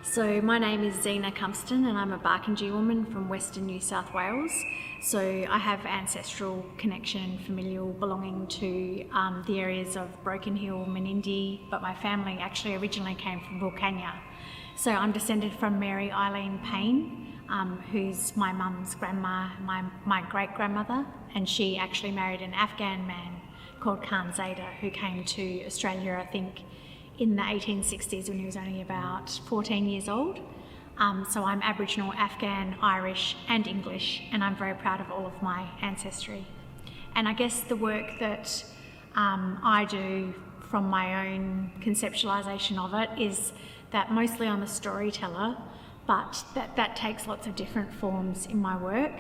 So my name is Zena Cumpston and I'm a Barkindji woman from Western New South Wales. So I have ancestral connection and familial belonging to the areas of Broken Hill, Menindee, but my family actually originally came from Wilcannia. So I'm descended from Mary Eileen Payne, who's my mum's grandma, my great-grandmother, and she actually married an Afghan man called Zena, who came to Australia, I think, in the 1860s when he was only about 14 years old. So I'm Aboriginal, Afghan, Irish and English, and I'm very proud of all of my ancestry. And I guess the work that I do from my own conceptualisation of it is that mostly I'm a storyteller, but that takes lots of different forms in my work,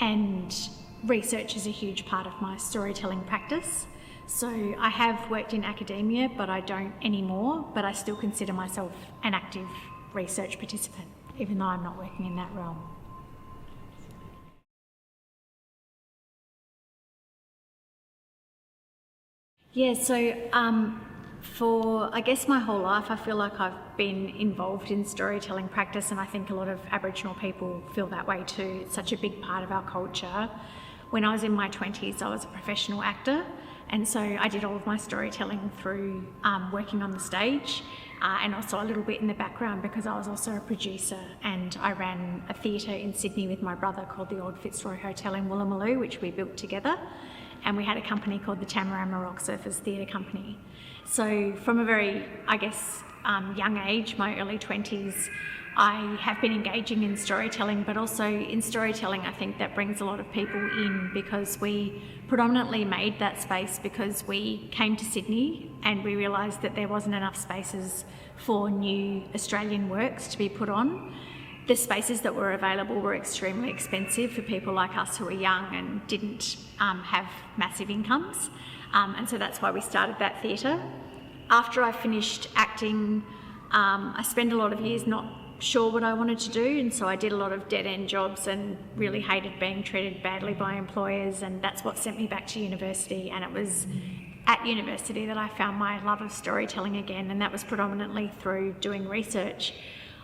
and research is a huge part of my storytelling practice. So I have worked in academia, but I don't anymore, but I still consider myself an active research participant, even though I'm not working in that realm. Yeah, so for I guess my whole life I feel like I've been involved in storytelling practice, and I think a lot of Aboriginal people feel that way too. It's such a big part of our culture. When I was in my 20s I was a professional actor, and so I did all of my storytelling through working on the stage and also a little bit in the background because I was also a producer, and I ran a theatre in Sydney with my brother called the Old Fitzroy Hotel in Woolloomooloo, which we built together, and we had a company called the Tamarama Rock Surfers Theatre Company. So from a very, I guess, young age, my early 20s, I have been engaging in storytelling, but also in storytelling I think that brings a lot of people in, because we predominantly made that space because we came to Sydney and we realised that there wasn't enough spaces for new Australian works to be put on. The spaces that were available were extremely expensive for people like us who were young and didn't have massive incomes, and so that's why we started that theatre. After I finished acting, I spent a lot of years not sure what I wanted to do, and so I did a lot of dead-end jobs and really hated being treated badly by employers, and that's what sent me back to university. And it was at university that I found my love of storytelling again, and that was predominantly through doing research.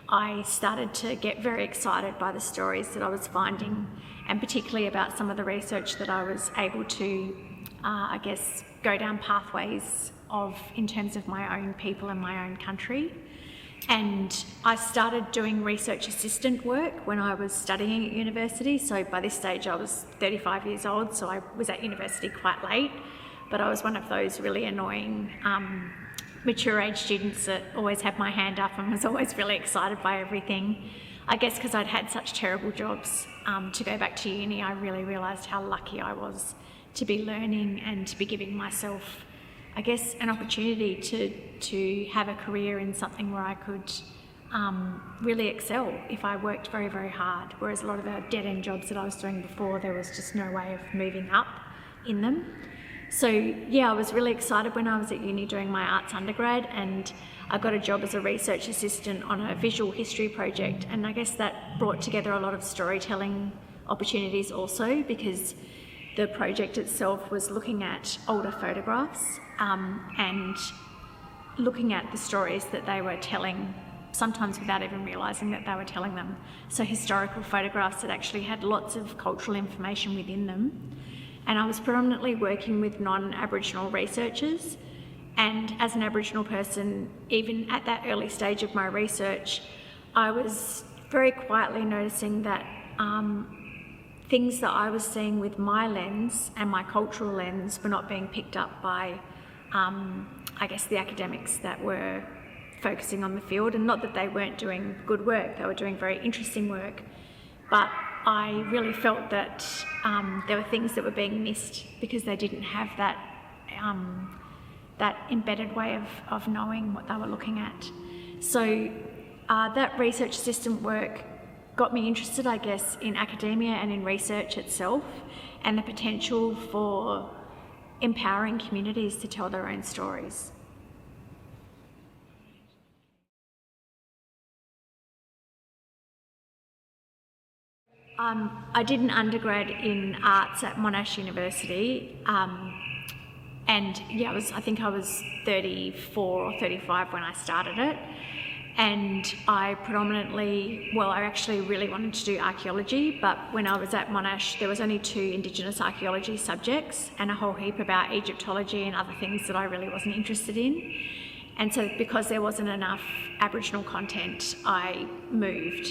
I started to get very excited by the stories that I was finding, and particularly about some of the research that I was able to, I guess, go down pathways of in terms of my own people and my own country. And I started doing research assistant work when I was studying at university. So by this stage I was 35 years old, so I was at university quite late, but I was one of those really annoying mature age students that always had my hand up and was always really excited by everything. I guess because I'd had such terrible jobs to go back to uni, I really realised how lucky I was to be learning and to be giving myself, I guess, an opportunity to have a career in something where I could really excel if I worked very, very hard. Whereas a lot of the dead-end jobs that I was doing before, there was just no way of moving up in them. So yeah, I was really excited when I was at uni doing my arts undergrad, and I got a job as a research assistant on a visual history project, and I guess that brought together a lot of storytelling opportunities also, because the project itself was looking at older photographs and looking at the stories that they were telling, sometimes without even realising that they were telling them. So historical photographs that actually had lots of cultural information within them. And I was predominantly working with non-Aboriginal researchers, and as an Aboriginal person, even at that early stage of my research, I was very quietly noticing that things that I was seeing with my lens and my cultural lens were not being picked up by, I guess, the academics that were focusing on the field. And not that they weren't doing good work, they were doing very interesting work, but I really felt that there were things that were being missed because they didn't have that embedded way of knowing what they were looking at. So that research assistant work got me interested, I guess, in academia and in research itself, and the potential for empowering communities to tell their own stories. I did an undergrad in arts at Monash University, and yeah, I think I was 34 or 35 when I started it. And I actually really wanted to do archaeology, but when I was at Monash, there was only 2 Indigenous archaeology subjects and a whole heap about Egyptology and other things that I really wasn't interested in. And so because there wasn't enough Aboriginal content, I moved.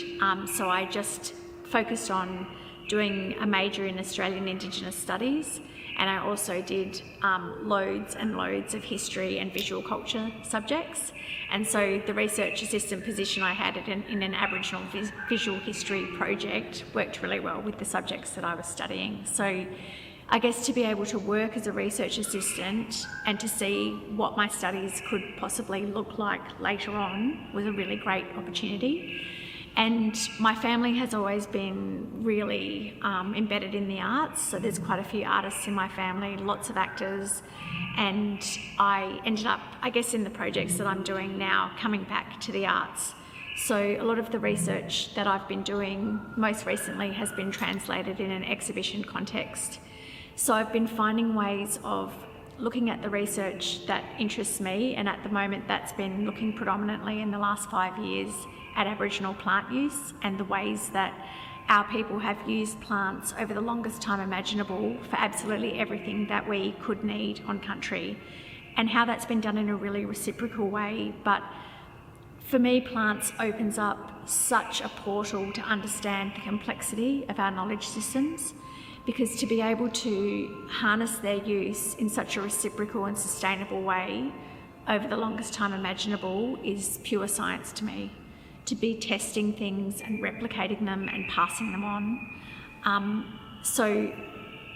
So I just focused on doing a major in Australian Indigenous Studies, and I also did loads and loads of history and visual culture subjects. And so the research assistant position I had in an Aboriginal visual history project worked really well with the subjects that I was studying. So I guess to be able to work as a research assistant and to see what my studies could possibly look like later on was a really great opportunity. And my family has always been really embedded in the arts, so there's quite a few artists in my family, lots of actors, and I ended up, I guess, in the projects that I'm doing now, coming back to the arts. So a lot of the research that I've been doing most recently has been translated in an exhibition context. So I've been finding ways of looking at the research that interests me, and at the moment that's been looking predominantly in the last 5 years at Aboriginal plant use and the ways that our people have used plants over the longest time imaginable for absolutely everything that we could need on country, and how that's been done in a really reciprocal way. But for me, plants opens up such a portal to understand the complexity of our knowledge systems, because to be able to harness their use in such a reciprocal and sustainable way over the longest time imaginable is pure science to me. To be testing things and replicating them and passing them on. So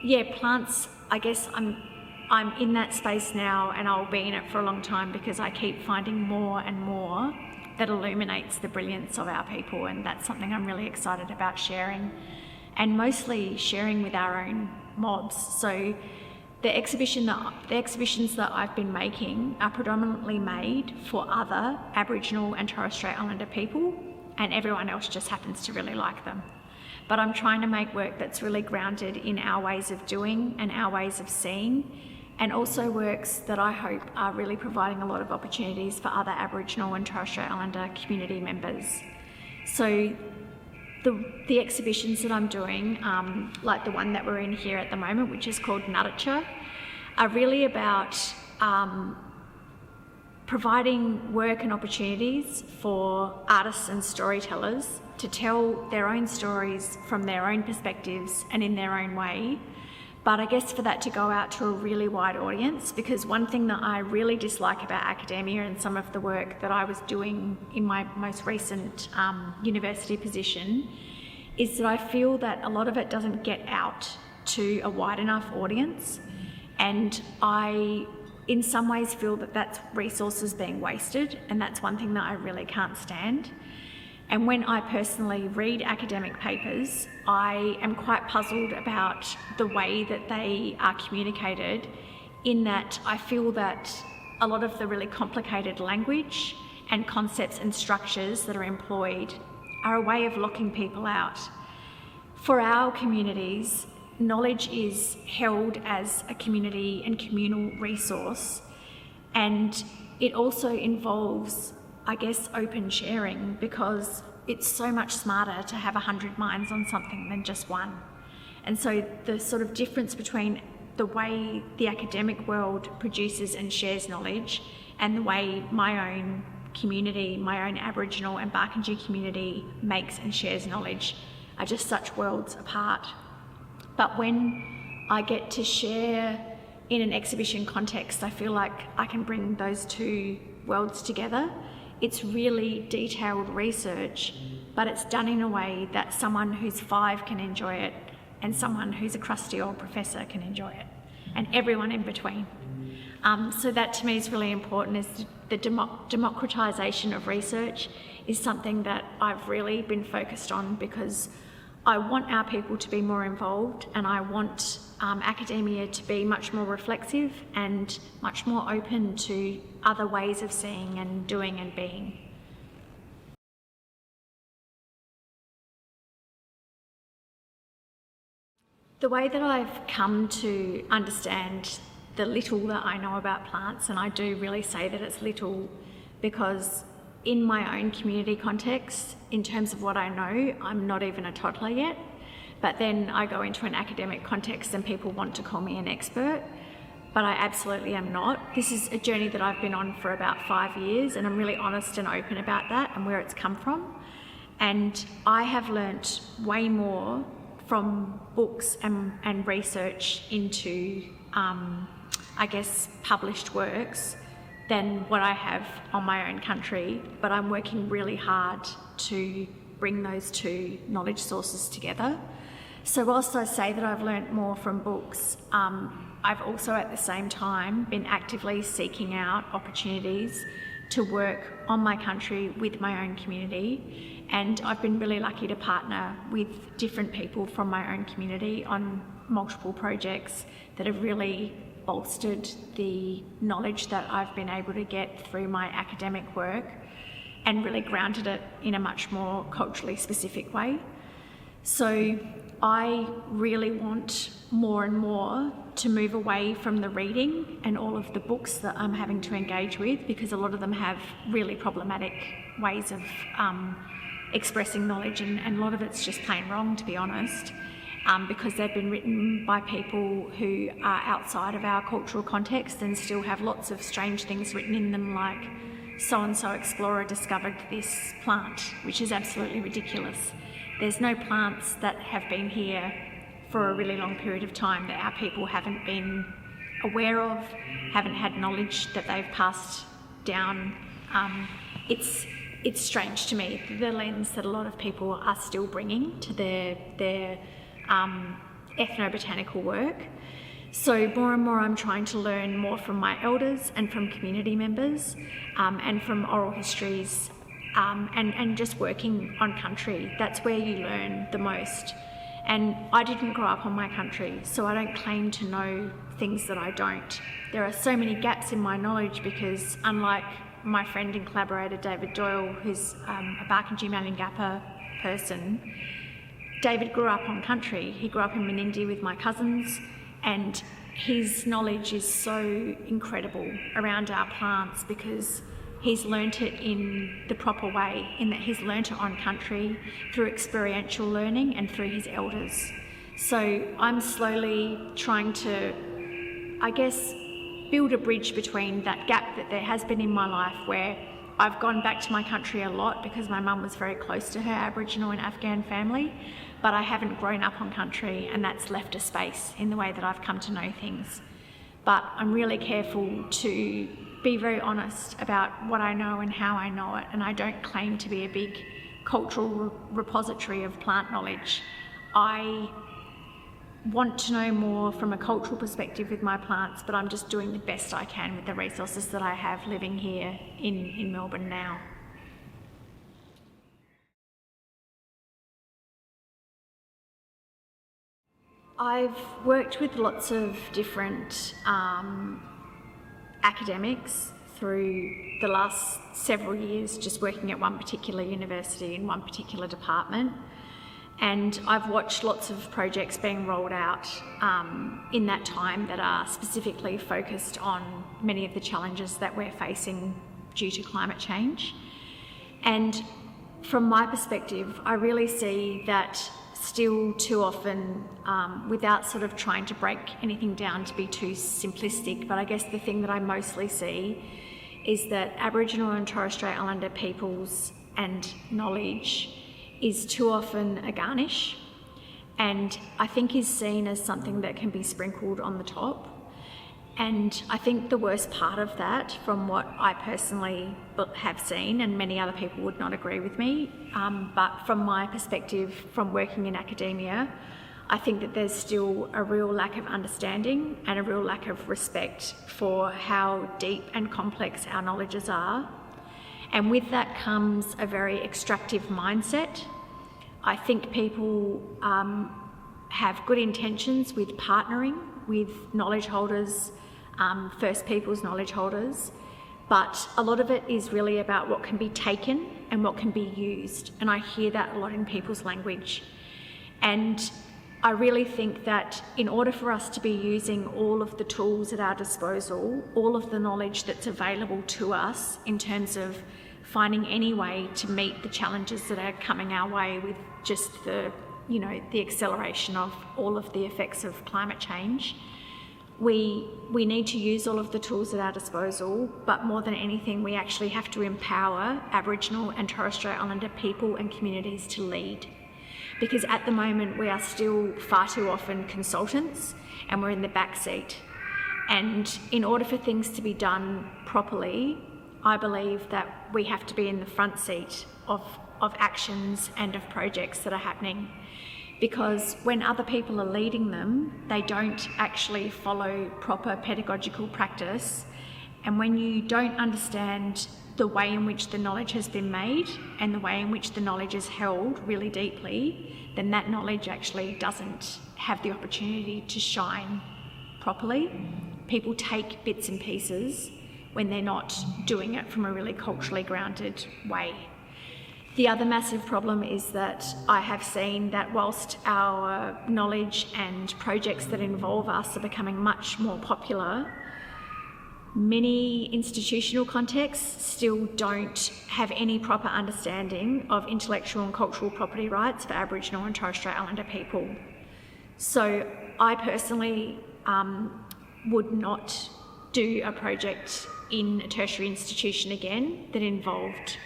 yeah, plants, I guess I'm in that space now, and I'll be in it for a long time because I keep finding more and more that illuminates the brilliance of our people, and that's something I'm really excited about sharing, and mostly sharing with our own mobs. So the exhibitions that I've been making are predominantly made for other Aboriginal and Torres Strait Islander people, and everyone else just happens to really like them. But I'm trying to make work that's really grounded in our ways of doing and our ways of seeing, and also works that I hope are really providing a lot of opportunities for other Aboriginal and Torres Strait Islander community members. So the exhibitions that I'm doing, like the one that we're in here at the moment, which is called Nuttiture, are really about providing work and opportunities for artists and storytellers to tell their own stories from their own perspectives and in their own way. But I guess for that to go out to a really wide audience, because one thing that I really dislike about academia and some of the work that I was doing in my most recent university position is that I feel that a lot of it doesn't get out to a wide enough audience, and I in some ways feel that that's resources being wasted, and that's one thing that I really can't stand. And when I personally read academic papers, I am quite puzzled about the way that they are communicated, in that I feel that a lot of the really complicated language and concepts and structures that are employed are a way of locking people out. For our communities, knowledge is held as a community and communal resource, and it also involves, I guess, open sharing, because it's so much smarter to have 100 minds on something than just one. And so the sort of difference between the way the academic world produces and shares knowledge and the way my own community, my own Aboriginal and Barkindji community makes and shares knowledge are just such worlds apart. But when I get to share in an exhibition context, I feel like I can bring those two worlds together. It's really detailed research, but it's done in a way that someone who's 5 can enjoy it, and someone who's a crusty old professor can enjoy it, and everyone in between. So that to me is really important, is the democratisation of research is something that I've really been focused on, because I want our people to be more involved, and I want academia to be much more reflexive and much more open to other ways of seeing and doing and being. The way that I've come to understand the little that I know about plants, and I do really say that it's little, because in my own community context, in terms of what I know, I'm not even a toddler yet. But then I go into an academic context and people want to call me an expert, but I absolutely am not. This is a journey that I've been on for about 5 years, and I'm really honest and open about that and where it's come from. And I have learnt way more from books and research into, published works than what I have on my own country, but I'm working really hard to bring those two knowledge sources together. So whilst I say that I've learnt more from books, I've also at the same time been actively seeking out opportunities to work on my country with my own community, and I've been really lucky to partner with different people from my own community on multiple projects that have really bolstered the knowledge that I've been able to get through my academic work and really grounded it in a much more culturally specific way. So I really want more and more to move away from the reading and all of the books that I'm having to engage with, because a lot of them have really problematic ways of expressing knowledge, and a lot of it's just plain wrong, to be honest. Because they've been written by people who are outside of our cultural context and still have lots of strange things written in them, like so-and-so explorer discovered this plant, which is absolutely ridiculous. There's no plants that have been here for a really long period of time that our people haven't been aware of, haven't had knowledge that they've passed down. It's strange to me, the lens that a lot of people are still bringing to their ethnobotanical work. So more and more I'm trying to learn more from my elders and from community members and from oral histories and just working on country. That's where you learn the most. And I didn't grow up on my country, so I don't claim to know things that I don't. There are so many gaps in my knowledge because, unlike my friend and collaborator David Doyle, who's a Barkindji Malingappa person, David grew up on country. He grew up in Menindee with my cousins, and his knowledge is so incredible around our plants because he's learnt it in the proper way, in that he's learnt it on country through experiential learning and through his elders. So I'm slowly trying to, build a bridge between that gap that there has been in my life, where I've gone back to my country a lot because my mum was very close to her Aboriginal and Afghan family, but I haven't grown up on country, and that's left a space in the way that I've come to know things. But I'm really careful to be very honest about what I know and how I know it, and I don't claim to be a big cultural repository of plant knowledge. I want to know more from a cultural perspective with my plants, but I'm just doing the best I can with the resources that I have living here in Melbourne now. I've worked with lots of different academics through the last several years, just working at one particular university in one particular department. And I've watched lots of projects being rolled out in that time that are specifically focused on many of the challenges that we're facing due to climate change. And from my perspective, I really see that still too often, without sort of trying to break anything down to be too simplistic, but I guess the thing that I mostly see is that Aboriginal and Torres Strait Islander peoples and knowledge is too often a garnish, and I think is seen as something that can be sprinkled on the top. And I think the worst part of that, from what I personally have seen, and many other people would not agree with me, but from my perspective from working in academia, I think that there's still a real lack of understanding and a real lack of respect for how deep and complex our knowledges are. And with that comes a very extractive mindset. I think people have good intentions with partnering with knowledge holders, First Peoples knowledge holders, but a lot of it is really about what can be taken and what can be used. And I hear that a lot in people's language. And I really think that in order for us to be using all of the tools at our disposal, all of the knowledge that's available to us in terms of finding any way to meet the challenges that are coming our way with just the acceleration of all of the effects of climate change. We need to use all of the tools at our disposal, but more than anything, we actually have to empower Aboriginal and Torres Strait Islander people and communities to lead. Because at the moment, we are still far too often consultants and we're in the back seat. And in order for things to be done properly, I believe that we have to be in the front seat of actions and of projects that are happening. Because when other people are leading them, they don't actually follow proper pedagogical practice. And when you don't understand the way in which the knowledge has been made and the way in which the knowledge is held really deeply, then that knowledge actually doesn't have the opportunity to shine properly. People take bits and pieces when they're not doing it from a really culturally grounded way. The other massive problem is that I have seen that whilst our knowledge and projects that involve us are becoming much more popular, many institutional contexts still don't have any proper understanding of intellectual and cultural property rights for Aboriginal and Torres Strait Islander people. So I personally would not do a project in a tertiary institution again that involved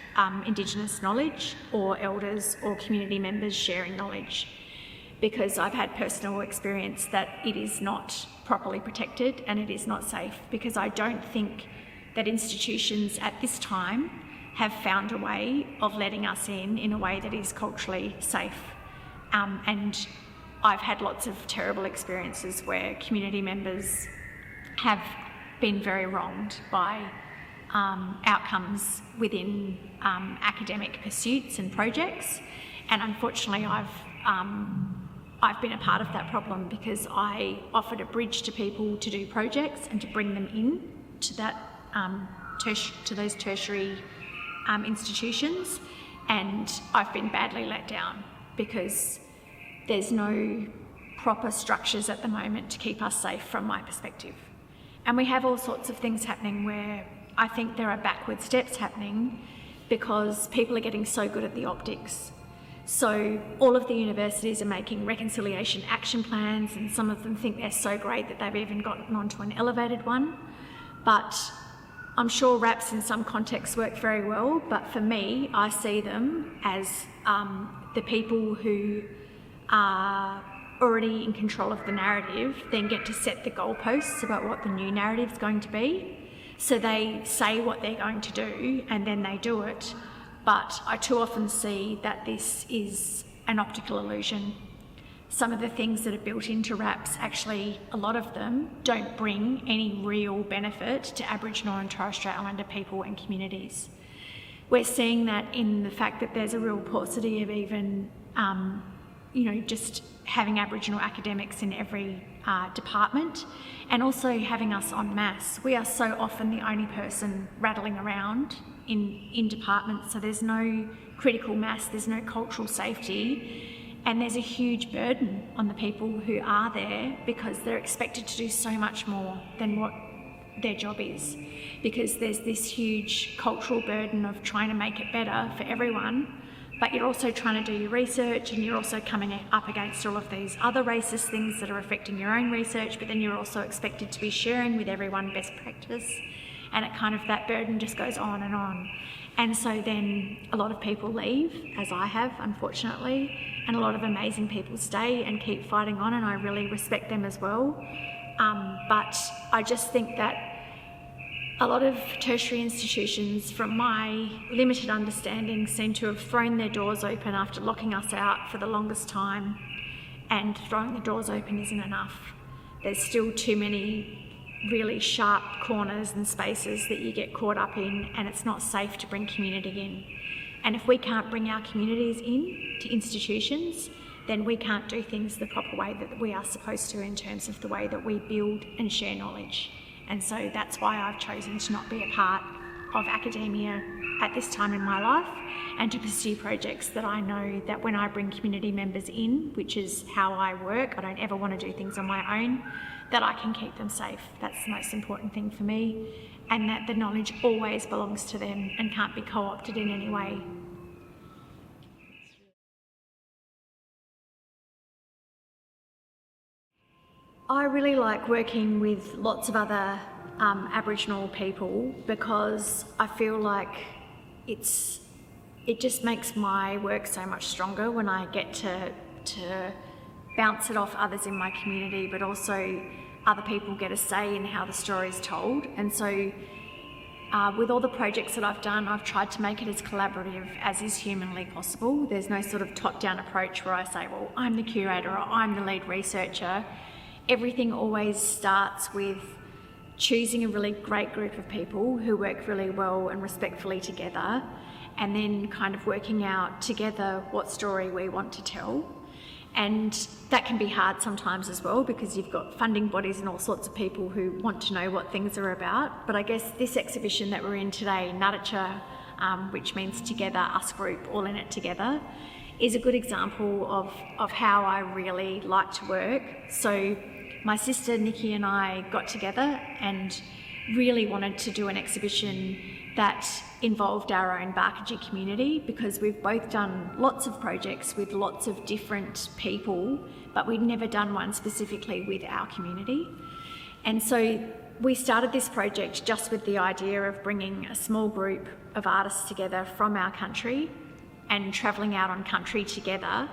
Indigenous knowledge or elders or community members sharing knowledge, because I've had personal experience that it is not properly protected and it is not safe, because I don't think that institutions at this time have found a way of letting us in a way that is culturally safe. And I've had lots of terrible experiences where community members have been very wronged by outcomes within academic pursuits and projects, and unfortunately I've been a part of that problem, because I offered a bridge to people to do projects and to bring them in to that to those tertiary institutions, and I've been badly let down because there's no proper structures at the moment to keep us safe from my perspective. And we have all sorts of things happening where I think there are backward steps happening because people are getting so good at the optics. So all of the universities are making reconciliation action plans, and some of them think they're so great that they've even gotten onto an elevated one. But I'm sure RAPs in some contexts work very well, but for me, I see them as the people who are already in control of the narrative then get to set the goalposts about what the new narrative is going to be. So they say what they're going to do and then they do it. But I too often see that this is an optical illusion. Some of the things that are built into RAPs, actually, a lot of them don't bring any real benefit to Aboriginal and Torres Strait Islander people and communities. We're seeing that in the fact that there's a real paucity of even just having Aboriginal academics in every department, and also having us en masse. We are so often the only person rattling around in departments, so there's no critical mass, there's no cultural safety, and there's a huge burden on the people who are there because they're expected to do so much more than what their job is, because there's this huge cultural burden of trying to make it better for everyone. But you're also trying to do your research, and you're also coming up against all of these other racist things that are affecting your own research, but then you're also expected to be sharing with everyone best practice, and that burden just goes on and on. And so then a lot of people leave, as I have, unfortunately, and a lot of amazing people stay and keep fighting on, and I really respect them as well. But I just think that a lot of tertiary institutions, from my limited understanding, seem to have thrown their doors open after locking us out for the longest time, and throwing the doors open isn't enough. There's still too many really sharp corners and spaces that you get caught up in, and it's not safe to bring community in. And if we can't bring our communities in to institutions, then we can't do things the proper way that we are supposed to in terms of the way that we build and share knowledge. And so that's why I've chosen to not be a part of academia at this time in my life, and to pursue projects that I know that when I bring community members in, which is how I work, I don't ever want to do things on my own, that I can keep them safe. That's the most important thing for me, and that the knowledge always belongs to them and can't be co-opted in any way. I really like working with lots of other Aboriginal people because I feel like it just makes my work so much stronger when I get to bounce it off others in my community, but also other people get a say in how the story is told. And so with all the projects that I've done, I've tried to make it as collaborative as is humanly possible. There's no sort of top-down approach where I say, well, I'm the curator or I'm the lead researcher. Everything always starts with choosing a really great group of people who work really well and respectfully together, and then kind of working out together what story we want to tell. And that can be hard sometimes as well, because you've got funding bodies and all sorts of people who want to know what things are about. But I guess this exhibition that we're in today, Naracha, which means together, us group, all in it together, is a good example of how I really like to work. So my sister Nikki and I got together and really wanted to do an exhibition that involved our own Barkindji community, because we've both done lots of projects with lots of different people, but we'd never done one specifically with our community. And so we started this project just with the idea of bringing a small group of artists together from our country and travelling out on country together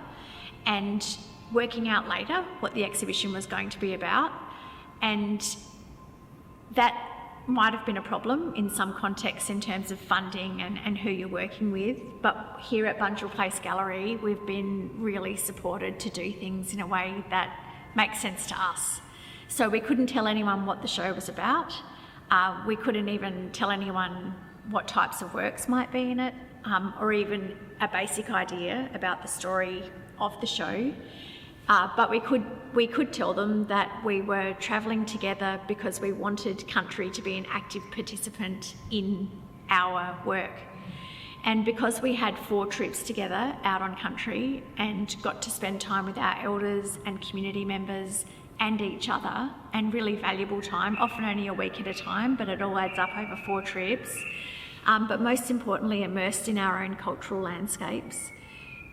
and working out later what the exhibition was going to be about. And that might have been a problem in some contexts in terms of funding and who you're working with, but here at Bunjil Place Gallery we've been really supported to do things in a way that makes sense to us. So we couldn't tell anyone what the show was about. We couldn't even tell anyone what types of works might be in it, or even a basic idea about the story of the show. But we could tell them that we were travelling together because we wanted country to be an active participant in our work. And because we had 4 trips together out on country and got to spend time with our elders and community members and each other, and really valuable time, often only a week at a time, but it all adds up over 4 trips, but most importantly immersed in our own cultural landscapes.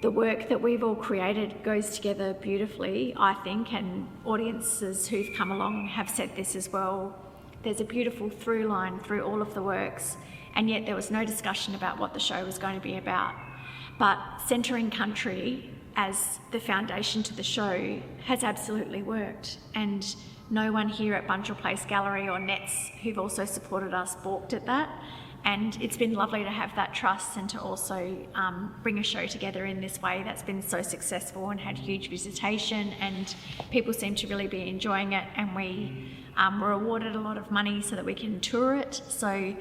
The work that we've all created goes together beautifully, I think, and audiences who've come along have said this as well. There's a beautiful through line through all of the works, and yet there was no discussion about what the show was going to be about. But centering country as the foundation to the show has absolutely worked, and no one here at Bunjil Place Gallery or Nets, who've also supported us, balked at that. And it's been lovely to have that trust and to also bring a show together in this way that's been so successful and had huge visitation, and people seem to really be enjoying it, and we were awarded a lot of money so that we can tour it. So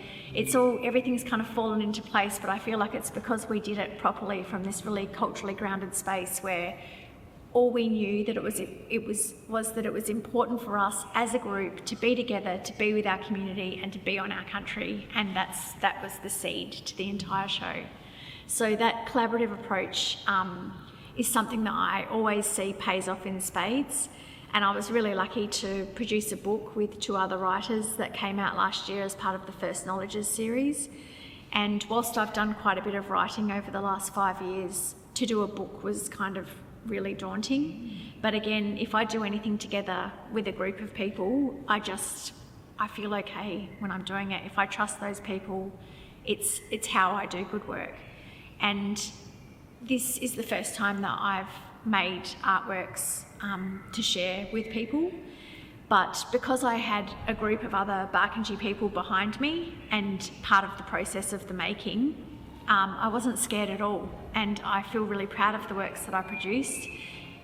everything's kind of fallen into place, but I feel like it's because we did it properly from this really culturally grounded space where all we knew that was that it was important for us as a group to be together, to be with our community and to be on our country, and that was the seed to the entire show. So that collaborative approach is something that I always see pays off in spades, and I was really lucky to produce a book with 2 other writers that came out last year as part of the First Knowledges series. And whilst I've done quite a bit of writing over the last 5 years, to do a book was kind of really daunting. But again, if I do anything together with a group of people, I feel okay when I'm doing it. If I trust those people, it's how I do good work. And this is the first time that I've made artworks to share with people. But because I had a group of other Barkindji people behind me and part of the process of the making, I wasn't scared at all, and I feel really proud of the works that I produced,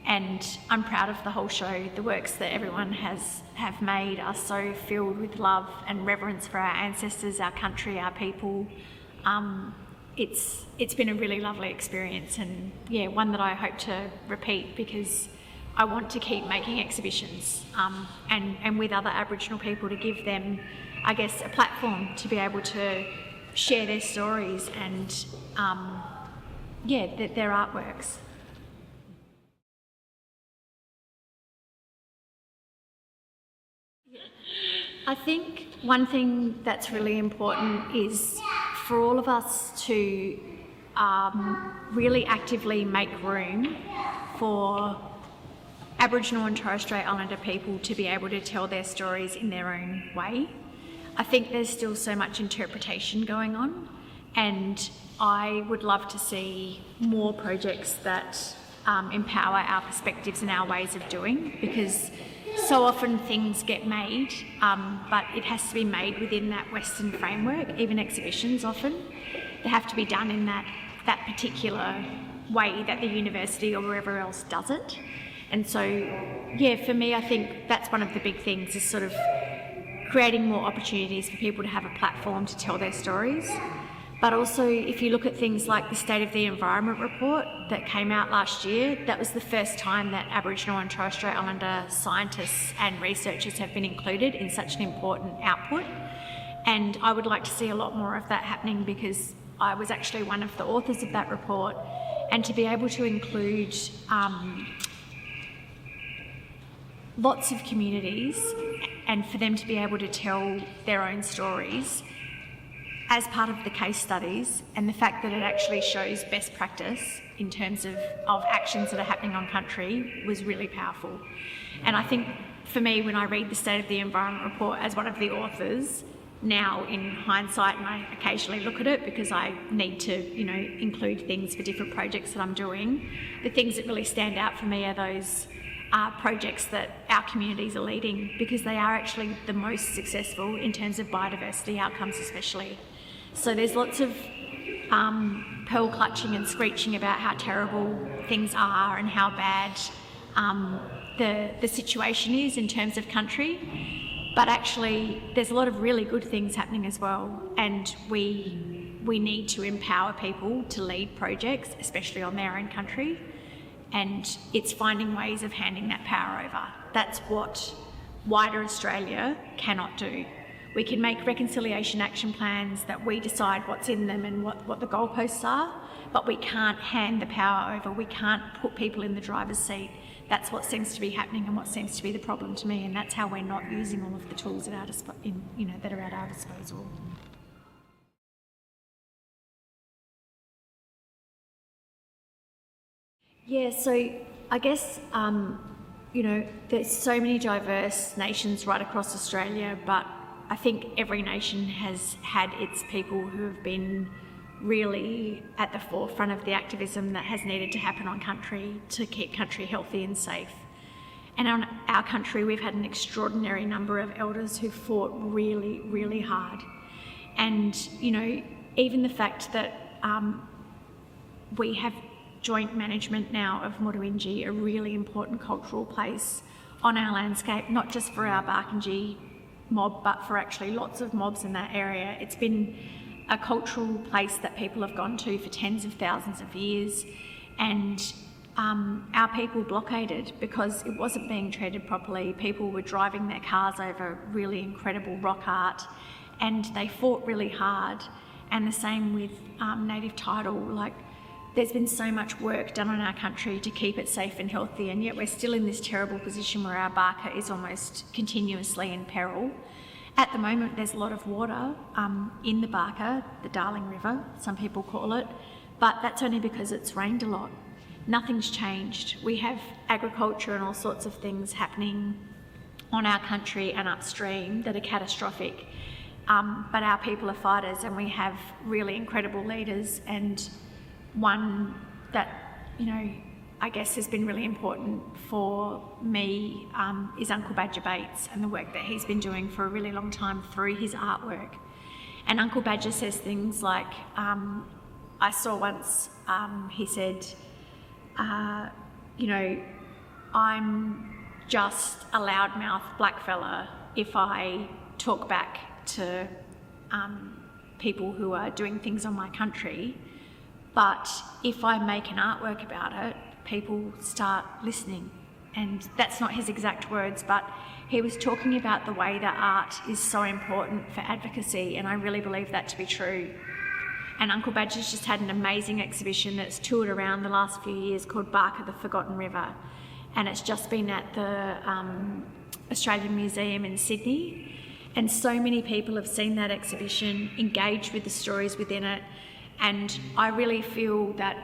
and I'm proud of the whole show. The works that everyone have made are so filled with love and reverence for our ancestors, our country, our people. It's been a really lovely experience, and yeah, one that I hope to repeat, because I want to keep making exhibitions and with other Aboriginal people, to give them, I guess, a platform to be able to share their stories and their artworks. I think one thing that's really important is for all of us to really actively make room for Aboriginal and Torres Strait Islander people to be able to tell their stories in their own way. I think there's still so much interpretation going on, and I would love to see more projects that empower our perspectives and our ways of doing, because so often things get made, but it has to be made within that Western framework. Even exhibitions often, they have to be done in that particular way that the university or wherever else does it. And so, yeah, for me, I think that's one of the big things, is sort of creating more opportunities for people to have a platform to tell their stories. But also, if you look at things like the State of the Environment report that came out last year, that was the first time that Aboriginal and Torres Strait Islander scientists and researchers have been included in such an important output. And I would like to see a lot more of that happening, because I was actually one of the authors of that report, and to be able to include lots of communities and for them to be able to tell their own stories as part of the case studies, and the fact that it actually shows best practice in terms of actions that are happening on country was really powerful. And I think for me, when I read the State of the Environment report as one of the authors, now in hindsight, and I occasionally look at it because I need to, include things for different projects that I'm doing, the things that really stand out for me are those projects that our communities are leading, because they are actually the most successful in terms of biodiversity outcomes especially. So there's lots of pearl clutching and screeching about how terrible things are and how bad the situation is in terms of country, but actually there's a lot of really good things happening as well, and we need to empower people to lead projects, especially on their own country, and it's finding ways of handing that power over. That's what wider Australia cannot do. We can make reconciliation action plans that we decide what's in them and what the goalposts are, but we can't hand the power over. We can't put people in the driver's seat. That's what seems to be happening and what seems to be the problem to me, and that's how we're not using all of the tools at our that are at our disposal. Yeah, so I guess there's so many diverse nations right across Australia, but I think every nation has had its people who have been really at the forefront of the activism that has needed to happen on country to keep country healthy and safe. And on our country, we've had an extraordinary number of elders who fought really, really hard. And, even the fact that we have joint management now of Murruwinji, a really important cultural place on our landscape, not just for our Barkindji mob, but for actually lots of mobs in that area. It's been a cultural place that people have gone to for tens of thousands of years, and our people blockaded because it wasn't being treated properly. People were driving their cars over really incredible rock art, and they fought really hard. And the same with native title. There's been so much work done on our country to keep it safe and healthy, and yet we're still in this terrible position where our barker is almost continuously in peril. At the moment, there's a lot of water in the Barker, the Darling River, some people call it, but that's only because it's rained a lot. Nothing's changed. We have agriculture and all sorts of things happening on our country and upstream that are catastrophic, but our people are fighters, and we have really incredible leaders, and one that, I guess has been really important for me is Uncle Badger Bates, and the work that he's been doing for a really long time through his artwork. And Uncle Badger says things like, I saw once, he said, I'm just a loudmouth blackfella if I talk back to people who are doing things on my country. But if I make an artwork about it, people start listening. And that's not his exact words, but he was talking about the way that art is so important for advocacy, and I really believe that to be true. And Uncle Badger's just had an amazing exhibition that's toured around the last few years called Barker the Forgotten River, and it's just been at the Australian Museum in Sydney. And so many people have seen that exhibition, engaged with the stories within it, and I really feel that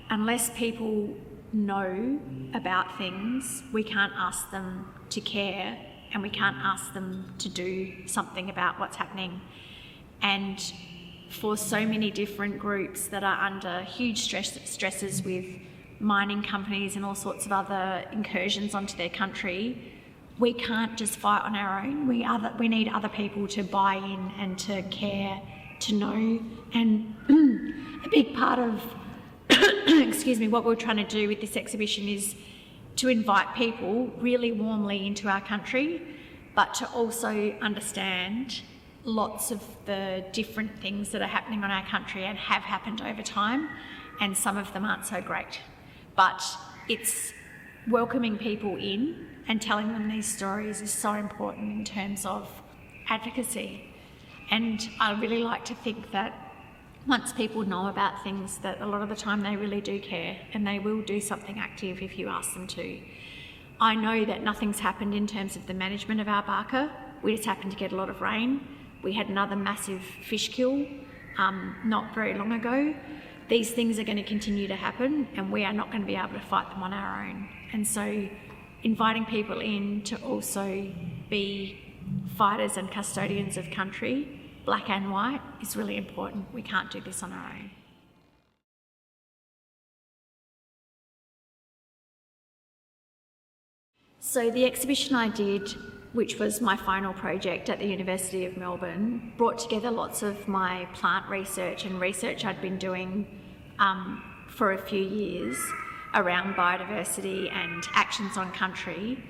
unless people know about things, we can't ask them to care, and we can't ask them to do something about what's happening. And for so many different groups that are under huge stresses with mining companies and all sorts of other incursions onto their country, we can't just fight on our own. We need other people to buy in and to care, to know. And a big part of what we're trying to do with this exhibition is to invite people really warmly into our country, but to also understand lots of the different things that are happening on our country and have happened over time, and some of them aren't so great. But it's welcoming people in and telling them these stories is so important in terms of advocacy. And I really like to think that once people know about things, that a lot of the time they really do care, and they will do something active if you ask them to. I know that nothing's happened in terms of the management of our barker. We just happened to get a lot of rain. We had another massive fish kill not very long ago. These things are going to continue to happen, and we are not going to be able to fight them on our own. And so inviting people in to also be fighters and custodians of country, black and white, is really important. We can't do this on our own. So the exhibition I did, which was my final project at the University of Melbourne, brought together lots of my plant research and research I'd been doing for a few years around biodiversity and actions on country.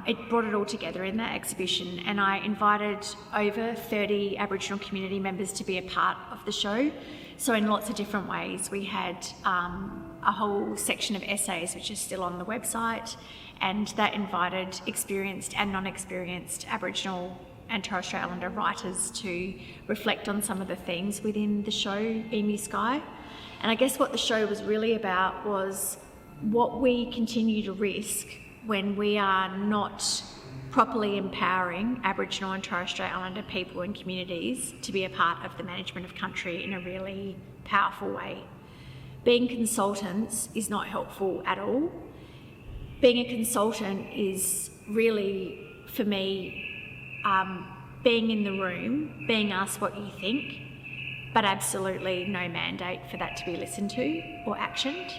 It brought it all together in that exhibition, and I invited over 30 Aboriginal community members to be a part of the show. So in lots of different ways. We had a whole section of essays which is still on the website, and that invited experienced and non-experienced Aboriginal and Torres Strait Islander writers to reflect on some of the themes within the show Emu Sky. And I guess what the show was really about was what we continue to risk when we are not properly empowering Aboriginal and Torres Strait Islander people and communities to be a part of the management of country in a really powerful way. Being consultants is not helpful at all. Being a consultant is really, for me, being in the room, being asked what you think, but absolutely no mandate for that to be listened to or actioned.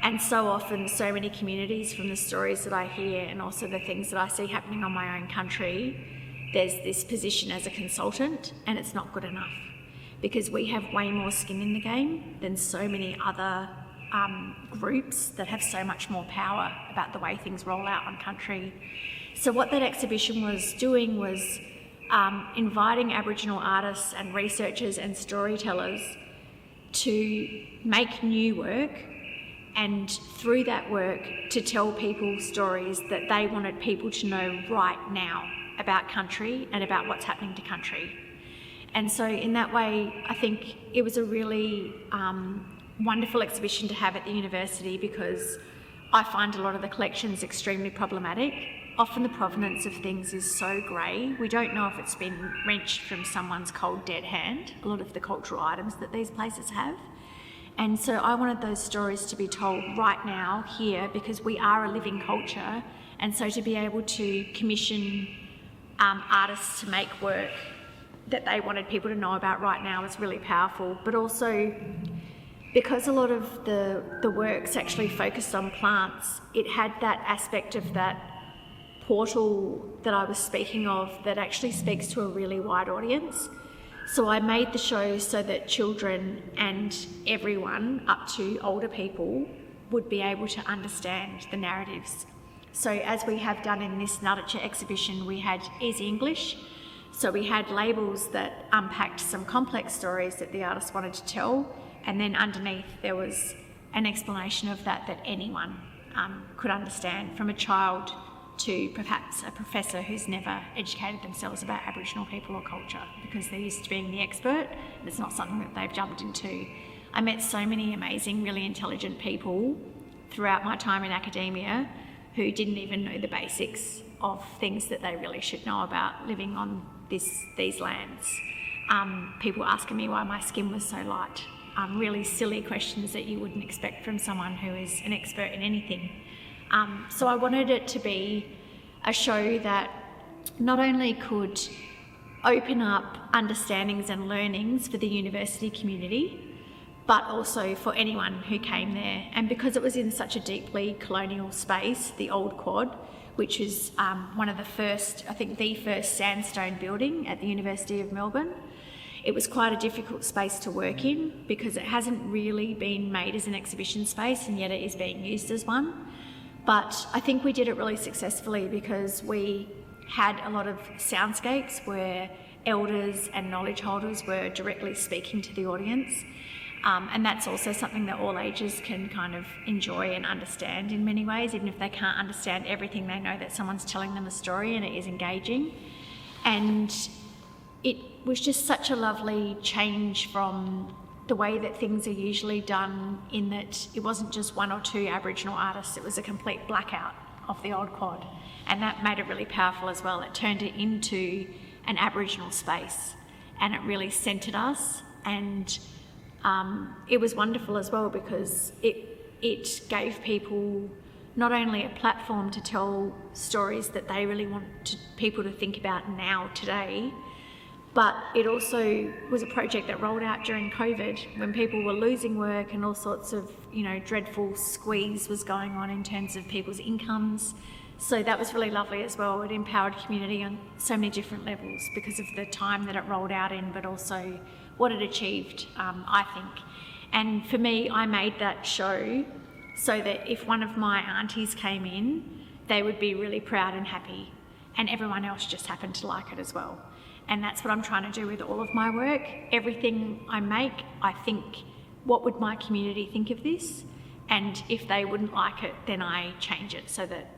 And so often, so many communities, from the stories that I hear and also the things that I see happening on my own country, there's this position as a consultant, and it's not good enough, because we have way more skin in the game than so many other groups that have so much more power about the way things roll out on country. So what that exhibition was doing was inviting Aboriginal artists and researchers and storytellers to make new work, and through that work to tell people stories that they wanted people to know right now about country and about what's happening to country. And so in that way, I think it was a really wonderful exhibition to have at the university, because I find a lot of the collections extremely problematic. Often the provenance of things is so grey. We don't know if it's been wrenched from someone's cold dead hand, a lot of the cultural items that these places have. And so I wanted those stories to be told right now, here, because we are a living culture. And so to be able to commission artists to make work that they wanted people to know about right now was really powerful. But also, because a lot of the work's actually focused on plants, it had that aspect of that portal that I was speaking of that actually speaks to a really wide audience. So I made the show so that children and everyone up to older people would be able to understand the narratives. So as we have done in this Nuttiture exhibition, we had Easy English. So we had labels that unpacked some complex stories that the artist wanted to tell, and then underneath there was an explanation of that anyone could understand, from a child to perhaps a professor who's never educated themselves about Aboriginal people or culture, because they're used to being the expert and it's not something that they've jumped into. I met so many amazing, really intelligent people throughout my time in academia who didn't even know the basics of things that they really should know about living on these lands. People asking me why my skin was so light. Really silly questions that you wouldn't expect from someone who is an expert in anything. So I wanted it to be a show that not only could open up understandings and learnings for the university community, but also for anyone who came there. And because it was in such a deeply colonial space, the Old Quad, which is one of the first, I think the first sandstone building at the University of Melbourne, it was quite a difficult space to work in because it hasn't really been made as an exhibition space, and yet it is being used as one. But I think we did it really successfully because we had a lot of soundscapes where elders and knowledge holders were directly speaking to the audience. And that's also something that all ages can kind of enjoy and understand in many ways. Even if they can't understand everything, they know that someone's telling them a story and it is engaging. And it was just such a lovely change from the way that things are usually done, in that it wasn't just one or two Aboriginal artists, it was a complete blackout of the Old Quad. And that made it really powerful as well. It turned it into an Aboriginal space and it really centred us. And it was wonderful as well because it gave people not only a platform to tell stories that they really want people to think about now, today, but it also was a project that rolled out during COVID when people were losing work and all sorts of, dreadful squeeze was going on in terms of people's incomes. So that was really lovely as well. It empowered community on so many different levels because of the time that it rolled out in, but also what it achieved, I think. And for me, I made that show so that if one of my aunties came in, they would be really proud and happy, and everyone else just happened to like it as well. And that's what I'm trying to do with all of my work. Everything I make, I think, what would my community think of this? And if they wouldn't like it, then I change it so that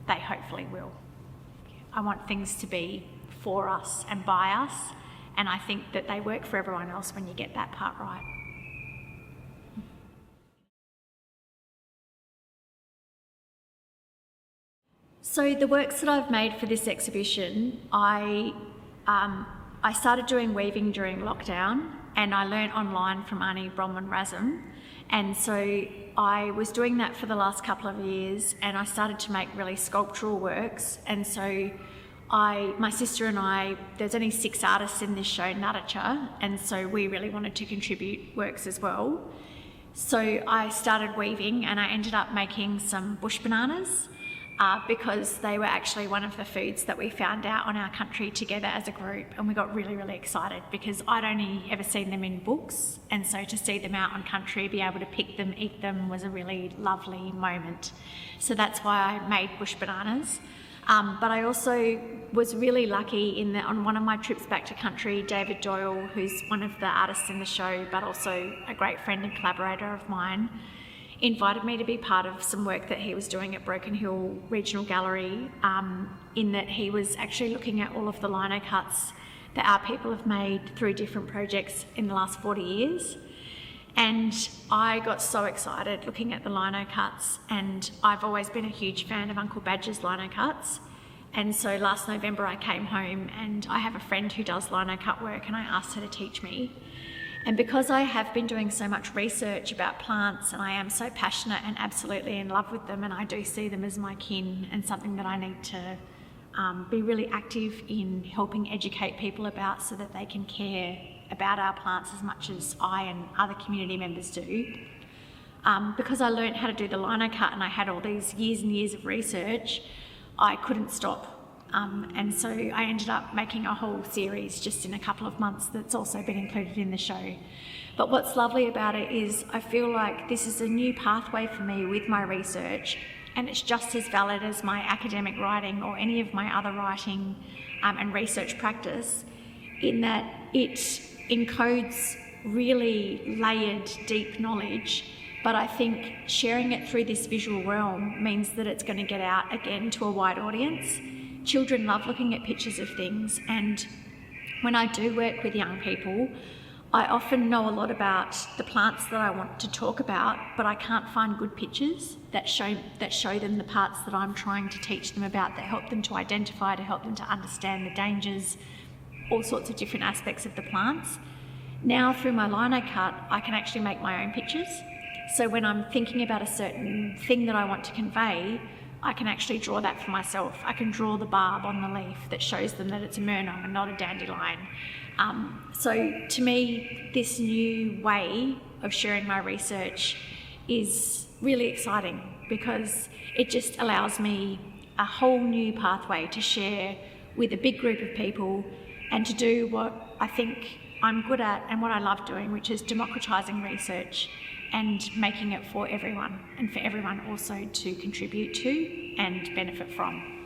they hopefully will. I want things to be for us and by us, and I think that they work for everyone else when you get that part right. So the works that I've made for this exhibition, I started doing weaving during lockdown, and I learnt online from Arnie Bronwyn Razum, and so I was doing that for the last couple of years, and I started to make really sculptural works. And so my sister and I, there's only 6 artists in this show, Naracha, and so we really wanted to contribute works as well. So I started weaving, and I ended up making some bush bananas because they were actually one of the foods that we found out on our country together as a group, and we got really, really excited because I'd only ever seen them in books, and so to see them out on country, be able to pick them, eat them, was a really lovely moment. So that's why I made bush bananas. But I also was really lucky in that on one of my trips back to country, David Doyle, who's one of the artists in the show, but also a great friend and collaborator of mine, invited me to be part of some work that he was doing at Broken Hill Regional Gallery, in that he was actually looking at all of the lino cuts that our people have made through different projects in the last 40 years. And I got so excited looking at the lino cuts, and I've always been a huge fan of Uncle Badger's lino cuts. And so last November I came home, and I have a friend who does lino cut work, and I asked her to teach me. And because I have been doing so much research about plants, and I am so passionate and absolutely in love with them, and I do see them as my kin and something that I need to be really active in helping educate people about, so that they can care about our plants as much as I and other community members do. Because I learned how to do the lino cut and I had all these years and years of research, I couldn't stop. And so I ended up making a whole series just in a couple of months that's also been included in the show. But what's lovely about it is I feel like this is a new pathway for me with my research, and it's just as valid as my academic writing or any of my other writing and research practice, in that it encodes really layered, deep knowledge. But I think sharing it through this visual realm means that it's going to get out again to a wide audience. Children love looking at pictures of things, and when I do work with young people, I often know a lot about the plants that I want to talk about, but I can't find good pictures that show them the parts that I'm trying to teach them about, that help them to identify, to help them to understand the dangers, all sorts of different aspects of the plants. Now through my lino cut, I can actually make my own pictures. So when I'm thinking about a certain thing that I want to convey, I can actually draw that for myself. I can draw the barb on the leaf that shows them that it's a murnong and not a dandelion. So to me, this new way of sharing my research is really exciting, because it just allows me a whole new pathway to share with a big group of people and to do what I think I'm good at and what I love doing, which is democratising research and making it for everyone, and for everyone also to contribute to and benefit from.